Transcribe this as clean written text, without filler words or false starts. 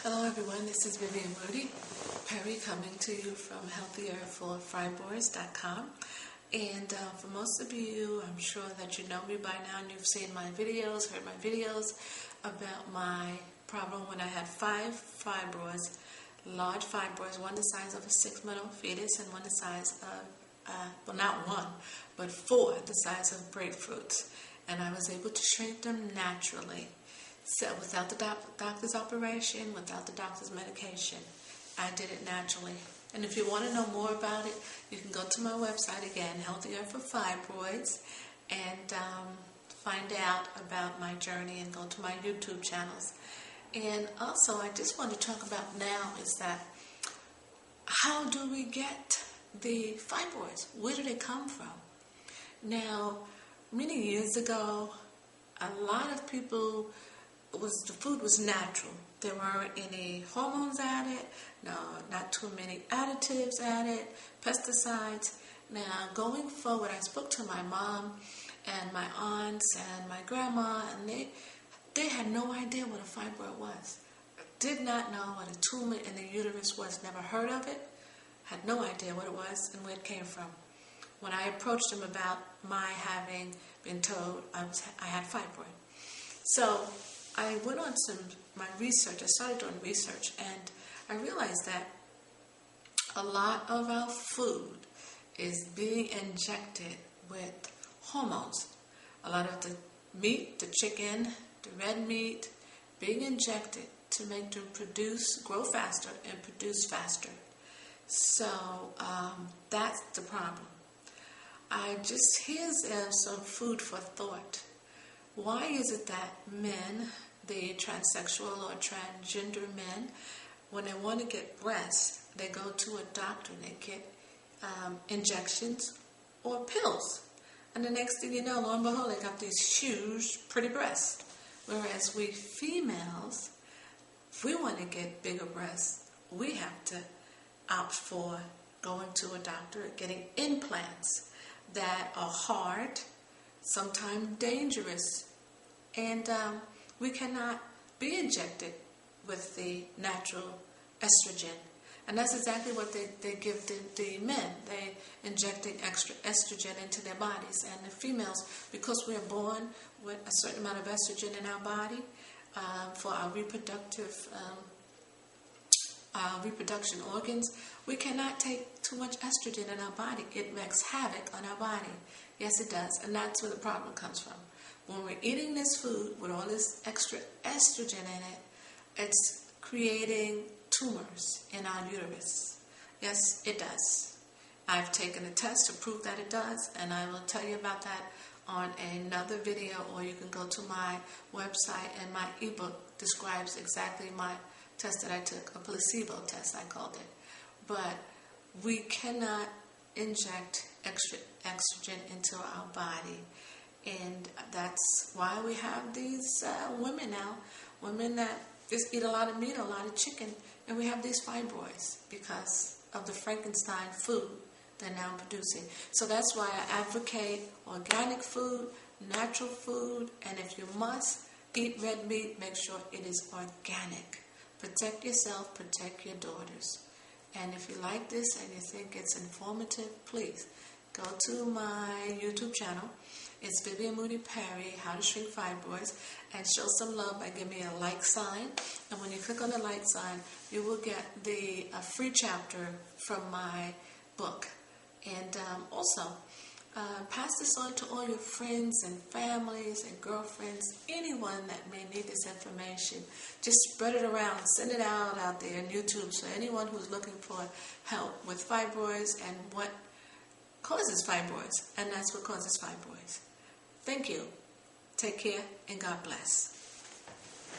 Hello everyone, this is Vivian Moody Perry coming to you from healthierforfibroids.com. And for most of you, I'm sure that you know me by now and you've seen my videos, heard my videos about my problem when I had 5 fibroids, large fibroids, one the size of a 6-month-old fetus and one the size of, well not one, but 4 the size of grapefruits. And I was able to shrink them naturally. So without the doctor's operation, without the doctor's medication, I did it naturally. And if you want to know more about it, you can go to my website again, Healthier for Fibroids, and find out about my journey and go to my YouTube channels. And also, I just want to talk about now is that how do we get the fibroids? Where do they come from? Now, many years ago, a lot of people the food was natural. There weren't any hormones added, no, not too many additives added, pesticides. Now, going forward, I spoke to my mom and my aunts and my grandma, and they had no idea what a fibroid was. Did not know what a tumor in the uterus was, never heard of it, had no idea what it was and where it came from. When I approached them about my having been told I had fibroid. So I went on my research. I started doing research, and I realized that a lot of our food is being injected with hormones. A lot of the meat, the chicken, the red meat, being injected to make them grow faster and produce faster. So that's the problem. Here's some food for thought. Why is it that men, the transsexual or transgender men, when they want to get breasts, they go to a doctor and they get injections or pills? And the next thing you know, lo and behold, they got these huge, pretty breasts. Whereas we females, if we want to get bigger breasts, we have to opt for going to a doctor, getting implants that are hard, sometimes dangerous, and we cannot be injected with the natural estrogen. And that's exactly what they give the men. They injecting extra estrogen into their bodies. And the females, because we are born with a certain amount of estrogen in our body for our reproduction organs, we cannot take too much estrogen in our body. It wreaks havoc on our body. Yes, it does. And that's where the problem comes from. When we're eating this food with all this extra estrogen in it, it's creating tumors in our uterus. Yes, it does. I've taken a test to prove that it does, and I will tell you about that on another video, or you can go to my website, and my ebook describes exactly my test that I took, a placebo test I called it. But we cannot inject extra estrogen into our body. And that's why we have these women now, women that just eat a lot of meat, a lot of chicken, and we have these fibroids because of the Frankenstein food they're now producing. So that's why I advocate organic food, natural food, and if you must eat red meat, make sure it is organic. Protect yourself, protect your daughters. And if you like this and you think it's informative, please go to my YouTube channel. It's Vivian Moody Perry, How to Shrink Fibroids, and show some love by giving me a like sign. And when you click on the like sign, you will get a free chapter from my book. And also, pass this on to all your friends and families and girlfriends, anyone that may need this information. Just spread it around, send it out there on YouTube, so anyone who's looking for help with fibroids and what causes fibroids, and that's what causes fibroids. Thank you. Take care, and God bless.